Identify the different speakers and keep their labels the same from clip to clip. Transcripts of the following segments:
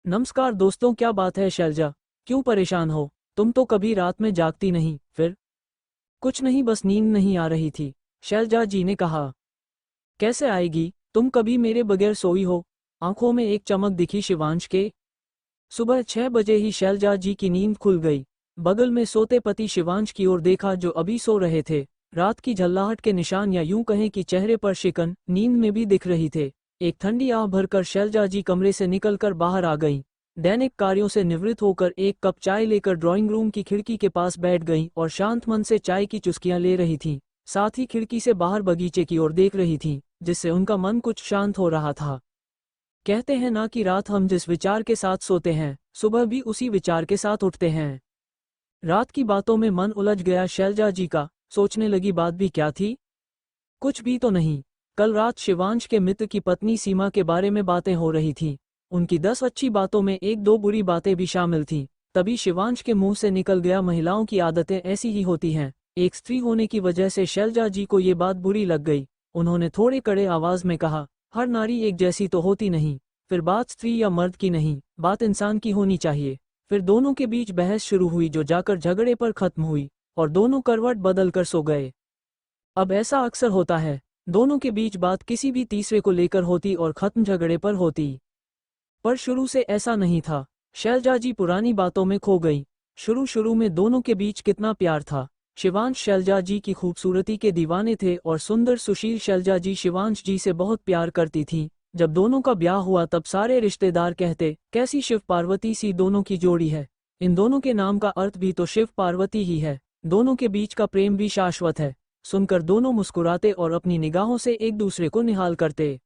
Speaker 1: नमस्कार दोस्तों, क्या बात है शैलजा, क्यों परेशान हो? तुम तो कभी रात में जागती नहीं। फिर कुछ नहीं, बस नींद नहीं आ रही थी, शैलजा जी ने कहा। कैसे आएगी, तुम कभी मेरे बगैर सोई हो? आंखों में एक चमक दिखी शिवांश के। सुबह 6 बजे ही शैलजा जी की नींद खुल गई। बगल में सोते पति शिवांश की ओर देखा जो अभी सो रहे थे। रात की झल्लाहट के निशान या यूं कहें कि चेहरे पर शिकन नींद में भी दिख रही थे। एक ठंडी आह भरकर शैलजा जी कमरे से निकलकर बाहर आ गईं। दैनिक कार्यों से निवृत्त होकर एक कप चाय लेकर ड्राइंग रूम की खिड़की के पास बैठ गईं और शांत मन से चाय की चुस्कियां ले रही थीं। साथ ही खिड़की से बाहर बगीचे की ओर देख रही थीं, जिससे उनका मन कुछ शांत हो रहा था। कहते हैं ना कि रात हम जिस विचार के साथ सोते हैं, सुबह भी उसी विचार के साथ उठते हैं। रात की बातों में मन उलझ गया शैलजा जी का। सोचने लगी, बात भी क्या थी? कुछ भी तो नहीं। कल रात शिवांश के मित्र की पत्नी सीमा के बारे में बातें हो रही थीं। उनकी 10 अच्छी बातों में एक दो बुरी बातें भी शामिल थीं। तभी शिवांश के मुंह से निकल गया, महिलाओं की आदतें ऐसी ही होती हैं। एक स्त्री होने की वजह से शैलजा जी को ये बात बुरी लग गई। उन्होंने थोड़े कड़े आवाज में कहा, हर नारी एक जैसी तो होती नहीं। फिर बात स्त्री या मर्द की नहीं, बात इंसान की होनी चाहिए। फिर दोनों के बीच बहस शुरू हुई जो जाकर झगड़े पर खत्म हुई, और दोनों करवट बदल कर सो गए। अब ऐसा अक्सर होता है, दोनों के बीच बात किसी भी तीसरे को लेकर होती और खत्म झगड़े पर होती। पर शुरू से ऐसा नहीं था। शैलजा जी पुरानी बातों में खो गई। शुरू शुरू में दोनों के बीच कितना प्यार था। शिवांश शैलजा जी की खूबसूरती के दीवाने थे और सुंदर सुशील शैलजा जी शिवांश जी से बहुत प्यार करती थीं। जब दोनों का ब्याह हुआ तब सारे रिश्तेदार कहते, कैसी शिव पार्वती सी दोनों की जोड़ी है। इन दोनों के नाम का अर्थ भी तो शिव पार्वती ही है। दोनों के बीच का प्रेम भी शाश्वत है। सुनकर दोनों मुस्कुराते और अपनी निगाहों से एक दूसरे को निहाल करते।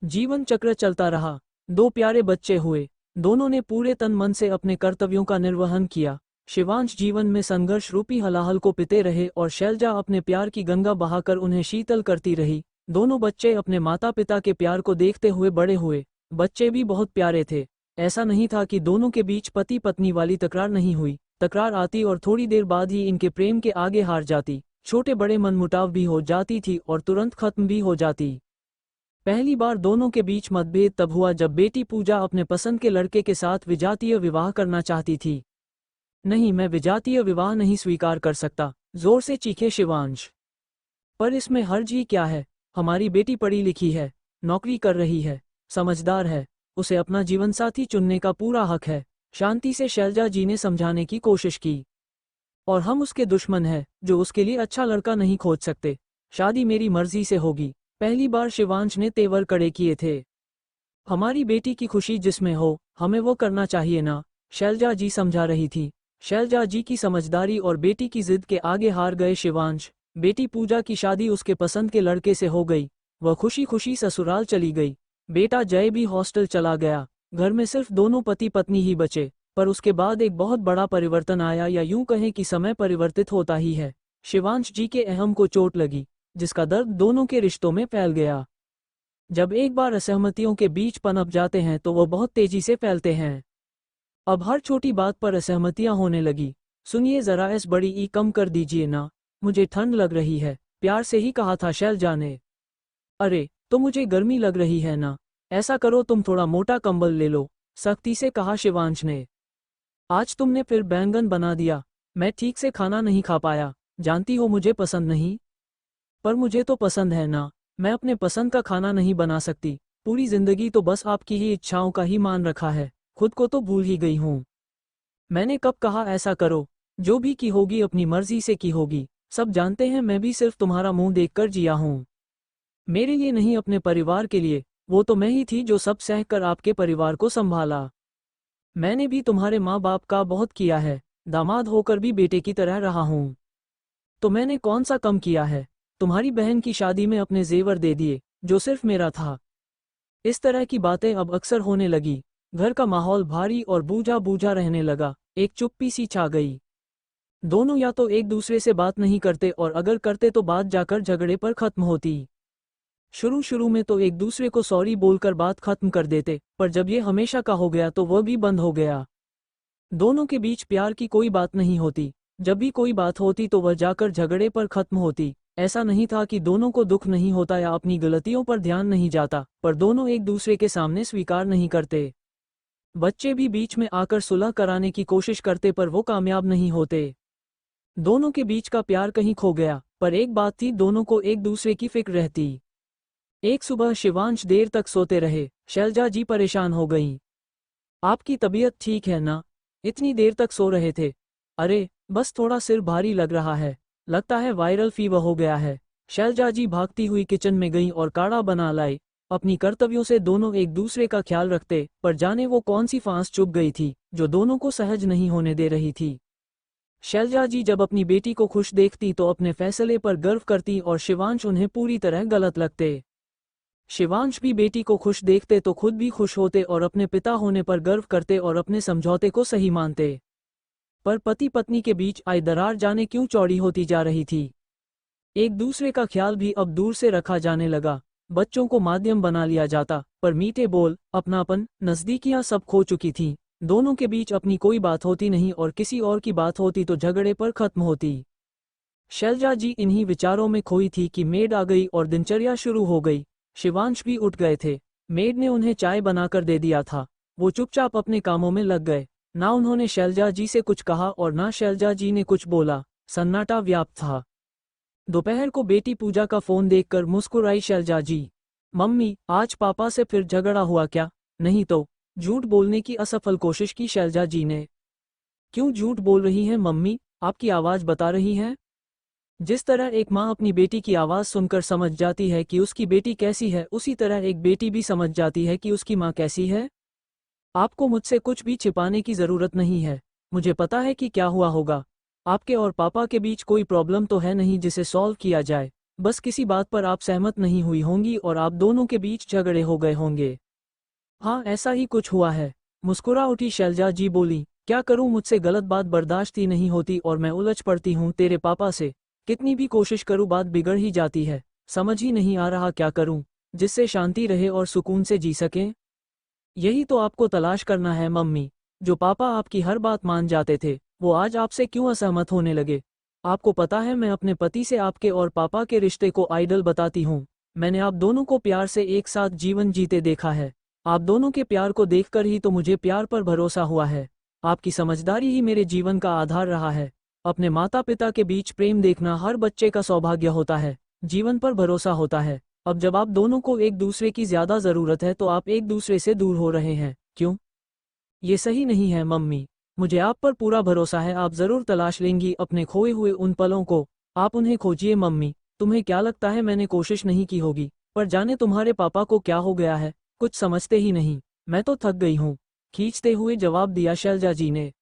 Speaker 1: जीवन चक्र चलता रहा। 2 प्यारे बच्चे हुए। दोनों ने पूरे तन मन से अपने कर्तव्यों का निर्वहन किया। शिवांश जीवन में संघर्ष रूपी हलाहल को पीते रहे और शैलजा अपने प्यार की गंगा बहाकर उन्हें शीतल करती रही। दोनों बच्चे अपने माता पिता के प्यार को देखते हुए बड़े हुए। बच्चे भी बहुत प्यारे थे। ऐसा नहीं था कि दोनों के बीच पति पत्नी वाली तकरार नहीं हुई। तकरार आती और थोड़ी देर बाद ही इनके प्रेम के आगे हार जाती। छोटे बड़े मनमुटाव भी हो जाती थी और तुरंत खत्म भी हो जाती। पहली बार दोनों के बीच मतभेद तब हुआ जब बेटी पूजा अपने पसंद के लड़के के साथ विजातीय विवाह करना चाहती थी। नहीं, मैं विजातीय विवाह नहीं स्वीकार कर सकता, जोर से चीखे शिवांश। पर इसमें हर्ज ही क्या है? हमारी बेटी पढ़ी लिखी है, नौकरी कर रही है, समझदार है, उसे अपना जीवनसाथी चुनने का पूरा हक है। शांति से शैलजा जी ने समझाने की कोशिश की। और हम उसके दुश्मन हैं जो उसके लिए अच्छा लड़का नहीं खोज सकते। शादी मेरी मर्जी से होगी। पहली बार शिवांश ने तेवर कड़े किए थे। हमारी बेटी की खुशी जिसमें हो, हमें वो करना चाहिए ना, शैलजा जी समझा रही थी। शैलजा जी की समझदारी और बेटी की जिद के आगे हार गए शिवांश। बेटी पूजा की शादी उसके पसंद के लड़के से हो गई। वह खुशी खुशी ससुराल चली गई। बेटा जय भी हॉस्टल चला गया। घर में सिर्फ दोनों पति पत्नी ही बचे। पर उसके बाद एक बहुत बड़ा परिवर्तन आया, या यूं कहें कि समय परिवर्तित होता ही है। शिवांश जी के अहम को चोट लगी, जिसका दर्द दोनों के रिश्तों में फैल गया। जब एक बार असहमतियों के बीच पनप जाते हैं तो वो बहुत तेजी से फैलते हैं। अब हर छोटी बात पर असहमतियां होने लगी। सुनिए जरा, इस बड़ी ई कम कर दीजिए ना, मुझे ठंड लग रही है, प्यार से ही कहा था शैलजा ने। अरे, तो मुझे गर्मी लग रही है ना, ऐसा करो तुम थोड़ा मोटा कंबल ले लो, सख्ती से कहा शिवांश ने। आज तुमने फिर बैंगन बना दिया। मैं ठीक से खाना नहीं खा पाया, जानती हो मुझे पसंद नहीं। पर मुझे तो पसंद है ना, मैं अपने पसंद का खाना नहीं बना सकती। पूरी जिंदगी तो बस आपकी ही इच्छाओं का ही मान रखा है, खुद को तो भूल ही गई हूँ। मैंने कब कहा ऐसा करो? जो भी की होगी अपनी मर्जी से की होगी। सब जानते हैं मैं भी सिर्फ तुम्हारा मुंह देखकर जिया हूँ। मेरे लिए नहीं, अपने परिवार के लिए। वो तो मैं ही थी जो सब सह कर आपके परिवार को संभाला। मैंने भी तुम्हारे माँ बाप का बहुत किया है, दामाद होकर भी बेटे की तरह रहा हूँ। तो मैंने कौन सा कम किया है? तुम्हारी बहन की शादी में अपने जेवर दे दिए, जो सिर्फ मेरा था। इस तरह की बातें अब अक्सर होने लगी। घर का माहौल भारी और बूझा बूझा रहने लगा। एक चुप्पी सी छा गई। दोनों या तो एक दूसरे से बात नहीं करते, और अगर करते तो बात जाकर झगड़े पर खत्म होती। शुरू शुरू में तो एक दूसरे को सॉरी बोलकर बात खत्म कर देते, पर जब ये हमेशा का हो गया तो वह भी बंद हो गया। दोनों के बीच प्यार की कोई बात नहीं होती। जब भी कोई बात होती तो वह जाकर झगड़े पर खत्म होती। ऐसा नहीं था कि दोनों को दुख नहीं होता या अपनी गलतियों पर ध्यान नहीं जाता, पर दोनों एक दूसरे के सामने स्वीकार नहीं करते। बच्चे भी बीच में आकर सुलह कराने की कोशिश करते पर वो कामयाब नहीं होते। दोनों के बीच का प्यार कहीं खो गया, पर एक बात थी, दोनों को एक दूसरे की फिक्र रहती। एक सुबह शिवांश देर तक सोते रहे। शैलजा जी परेशान हो गईं। आपकी तबीयत ठीक है ना? इतनी देर तक सो रहे थे? अरे, बस थोड़ा सिर भारी लग रहा है, लगता है वायरल फीवर हो गया है। शैलजा जी भागती हुई किचन में गईं और काढ़ा बना लाई। अपनी कर्तव्यों से दोनों एक दूसरे का ख्याल रखते, पर जाने वो कौन सी फांस चुभ गई थी, जो दोनों को सहज नहीं होने दे रही थी। शैलजा जी जब अपनी बेटी को खुश देखती तो अपने फैसले पर गर्व करती और शिवांश उन्हें पूरी तरह गलत लगते। शिवांश भी बेटी को खुश देखते तो खुद भी खुश होते और अपने पिता होने पर गर्व करते और अपने समझौते को सही मानते। पर पति पत्नी के बीच आई दरार जाने क्यों चौड़ी होती जा रही थी। एक दूसरे का ख्याल भी अब दूर से रखा जाने लगा। बच्चों को माध्यम बना लिया जाता, पर मीठे बोल, अपनापन, नज़दीकियां सब खो चुकी थीं। दोनों के बीच अपनी कोई बात होती नहीं और किसी और की बात होती तो झगड़े पर खत्म होती। शैलजा जी इन्हीं विचारों में खोई थी कि मेड आ गई और दिनचर्या शुरू हो गई। शिवांश भी उठ गए थे। मेड ने उन्हें चाय बनाकर दे दिया था। वो चुपचाप अपने कामों में लग गए। ना उन्होंने शैलजा जी से कुछ कहा और ना शैलजा जी ने कुछ बोला। सन्नाटा व्याप्त था। दोपहर को बेटी पूजा का फोन देखकर मुस्कुराई शैलजा जी। मम्मी, आज पापा से फिर झगड़ा हुआ क्या? नहीं तो। झूठ बोलने की असफल कोशिश की शैलजा जी ने। क्यों झूठ बोल रही हैं मम्मी? आपकी आवाज बता रही है। जिस तरह एक माँ अपनी बेटी की आवाज सुनकर समझ जाती है कि उसकी बेटी कैसी है, उसी तरह एक बेटी भी समझ जाती है कि उसकी माँ कैसी है। आपको मुझसे कुछ भी छिपाने की जरूरत नहीं है। मुझे पता है कि क्या हुआ होगा। आपके और पापा के बीच कोई प्रॉब्लम तो है नहीं जिसे सॉल्व किया जाए। बस किसी बात पर आप सहमत नहीं हुई होंगी और आप दोनों के बीच झगड़े हो गए होंगे। हाँ, ऐसा ही कुछ हुआ है। मुस्कुरा उठी शैलजा जी बोली। क्या करूं, मुझसे गलत बात बर्दाश्त ही नहीं होती और मैं उलझ पड़ती हूँ तेरे पापा से। कितनी भी कोशिश करूं बात बिगड़ ही जाती है। समझ ही नहीं आ रहा क्या करूं, जिससे शांति रहे और सुकून से जी सकें। यही तो आपको तलाश करना है मम्मी। जो पापा आपकी हर बात मान जाते थे, वो आज आपसे क्यों असहमत होने लगे? आपको पता है, मैं अपने पति से आपके और पापा के रिश्ते को आइडल बताती हूँ। मैंने आप दोनों को प्यार से एक साथ जीवन जीते देखा है। आप दोनों के प्यार को देखकर ही तो मुझे प्यार पर भरोसा हुआ है। आपकी समझदारी ही मेरे जीवन का आधार रहा है। अपने माता पिता के बीच प्रेम देखना हर बच्चे का सौभाग्य होता है। जीवन पर भरोसा होता है। अब जब आप दोनों को एक दूसरे की ज्यादा जरूरत है तो आप एक दूसरे से दूर हो रहे हैं, क्यों? ये सही नहीं है मम्मी। मुझे आप पर पूरा भरोसा है, आप जरूर तलाश लेंगी अपने खोए हुए उन पलों को। आप उन्हें खोजिए मम्मी। तुम्हें क्या लगता है मैंने कोशिश नहीं की होगी? पर जाने तुम्हारे पापा को क्या हो गया है, कुछ समझते ही नहीं। मैं तो थक गई हूँ, खींचते हुए जवाब दिया शैलजा जी ने।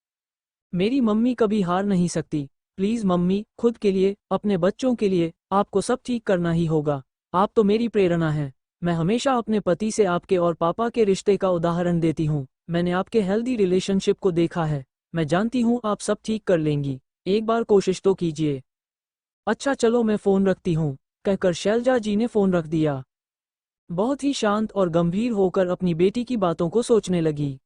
Speaker 1: मेरी मम्मी कभी हार नहीं सकती। प्लीज मम्मी, खुद के लिए, अपने बच्चों के लिए, आपको सब ठीक करना ही होगा। आप तो मेरी प्रेरणा हैं। मैं हमेशा अपने पति से आपके और पापा के रिश्ते का उदाहरण देती हूँ। मैंने आपके हेल्दी रिलेशनशिप को देखा है। मैं जानती हूँ आप सब ठीक कर लेंगी। एक बार कोशिश तो कीजिए। अच्छा चलो मैं फोन रखती हूँ, कहकर शैलजा जी ने फोन रख दिया। बहुत ही शांत और गंभीर होकर अपनी बेटी की बातों को सोचने लगी।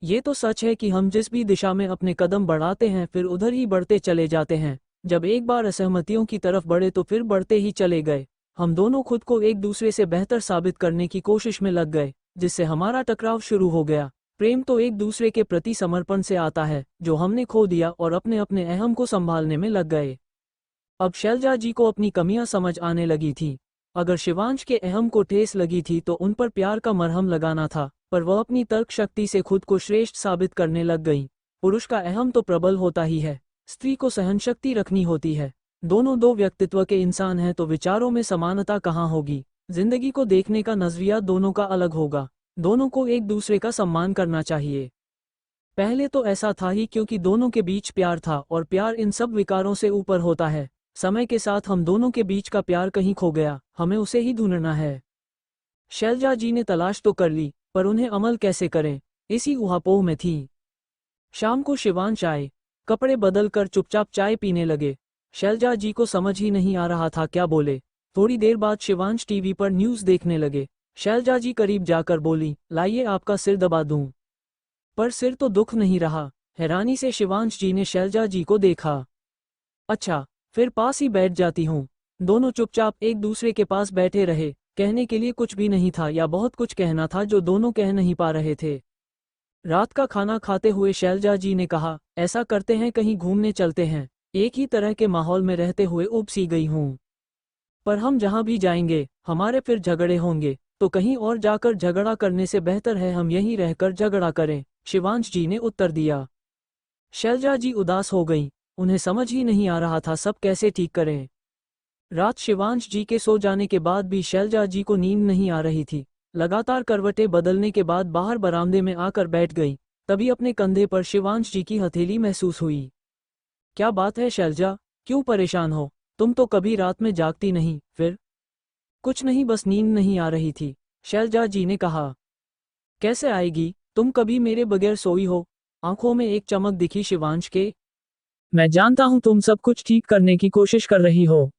Speaker 1: ये तो सच है कि हम जिस भी दिशा में अपने कदम बढ़ाते हैं फिर उधर ही बढ़ते चले जाते हैं। जब एक बार असहमतियों की तरफ बढ़े तो फिर बढ़ते ही चले गए। हम दोनों खुद को एक दूसरे से बेहतर साबित करने की कोशिश में लग गए, जिससे हमारा टकराव शुरू हो गया। प्रेम तो एक दूसरे के प्रति समर्पण से आता है, जो हमने खो दिया और अपने अपने अहम को संभालने में लग गए। अब शैलजा जी को अपनी कमियां समझ आने लगी थी। अगर शिवांश के अहम को ठेस लगी थी तो उन पर प्यार का मरहम लगाना था, पर वह अपनी तर्क शक्ति से खुद को श्रेष्ठ साबित करने लग गईं। पुरुष का अहम तो प्रबल होता ही है, स्त्री को सहनशक्ति रखनी होती है। दोनों दो व्यक्तित्व के इंसान हैं तो विचारों में समानता कहाँ होगी। जिंदगी को देखने का नजरिया दोनों का अलग होगा। दोनों को एक दूसरे का सम्मान करना चाहिए। पहले तो ऐसा था ही क्योंकि दोनों के बीच प्यार था और प्यार इन सब विकारों से ऊपर होता है। समय के साथ हम दोनों के बीच का प्यार कहीं खो गया, हमें उसे ही ढूंढना है। शैलजा जी ने तलाश तो कर ली, पर उन्हें अमल कैसे करें, इसी ऊहापोह में थी। शाम को शिवांश आए। कपड़े बदल कर चुपचाप चाय पीने लगे। शैलजा जी को समझ ही नहीं आ रहा था क्या बोले। थोड़ी देर बाद शिवांश टीवी पर न्यूज़ देखने लगे। शैलजा जी करीब जाकर बोली, लाइए आपका सिर दबा दूं। पर सिर तो दुख नहीं रहा। हैरानी से शिवांश जी ने शैलजा जी को देखा। अच्छा, फिर पास ही बैठ जाती हूँ। दोनों चुपचाप एक दूसरे के पास बैठे रहे। कहने के लिए कुछ भी नहीं था या बहुत कुछ कहना था जो दोनों कह नहीं पा रहे थे। रात का खाना खाते हुए शैलजा जी ने कहा, ऐसा करते हैं कहीं घूमने चलते हैं, एक ही तरह के माहौल में रहते हुए ऊब सी गई हूँ। पर हम जहाँ भी जाएंगे हमारे फिर झगड़े होंगे, तो कहीं और जाकर झगड़ा करने से बेहतर है हम यहीं रहकर झगड़ा करें, शिवांश जी ने उत्तर दिया। शैलजा जी उदास हो गईं, उन्हें समझ ही नहीं आ रहा था सब कैसे ठीक करें। रात शिवांश जी के सो जाने के बाद भी शैलजा जी को नींद नहीं आ रही थी। लगातार करवटें बदलने के बाद बाहर बरामदे में आकर बैठ गई, तभी अपने कंधे पर शिवांश जी की हथेली महसूस हुई। क्या बात है शैलजा, क्यों परेशान हो? तुम तो कभी रात में जागती नहीं। फिर कुछ नहीं, बस नींद नहीं आ रही थी, शैलजा जी ने कहा। कैसे आएगी, तुम कभी मेरे बगैर सोई हो? आंखों में एक चमक दिखी शिवांश के। मैं जानता हूं तुम सब कुछ ठीक करने की कोशिश कर रही हो।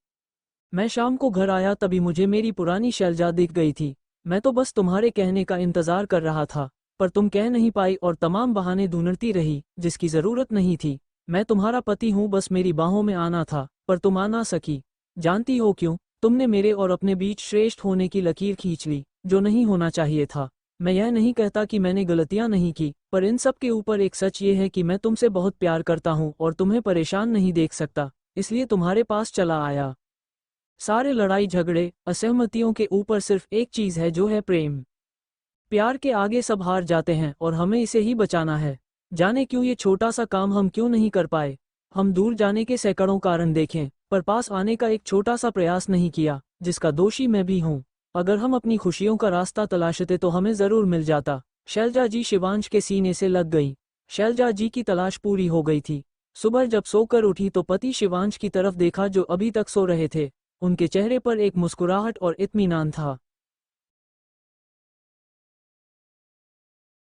Speaker 1: मैं शाम को घर आया तभी मुझे मेरी पुरानी शैलजा दिख गई थी। मैं तो बस तुम्हारे कहने का इंतजार कर रहा था, पर तुम कह नहीं पाई और तमाम बहाने ढूंढती रही जिसकी जरूरत नहीं थी। मैं तुम्हारा पति हूं, बस मेरी बाहों में आना था, पर तुम आ ना सकी। जानती हो क्यों? तुमने मेरे और अपने बीच श्रेष्ठ होने की लकीर खींच ली, जो नहीं होना चाहिए था। मैं यह नहीं कहता कि मैंने गलतियां नहीं की, पर इन सब के ऊपर एक सच ये है कि मैं तुमसे बहुत प्यार करता हूं और तुम्हें परेशान नहीं देख सकता, इसलिए तुम्हारे पास चला आया। सारे लड़ाई झगड़े असहमतियों के ऊपर सिर्फ एक चीज है, जो है प्रेम। प्यार के आगे सब हार जाते हैं और हमें इसे ही बचाना है। जाने क्यों ये छोटा सा काम हम क्यों नहीं कर पाए? हम दूर जाने के सैकड़ों कारण देखें, पर पास आने का एक छोटा सा प्रयास नहीं किया, जिसका दोषी मैं भी हूँ। अगर हम अपनी खुशियों का रास्ता तलाशते तो हमें जरूर मिल जाता। शैलजा जी शिवांश के सीने से लग गई। शैलजा जी की तलाश पूरी हो गई थी। सुबह जब सोकर उठी तो पति शिवांश की तरफ देखा जो अभी तक सो रहे थे। उनके चेहरे पर एक मुस्कुराहट और इत्मीनान था।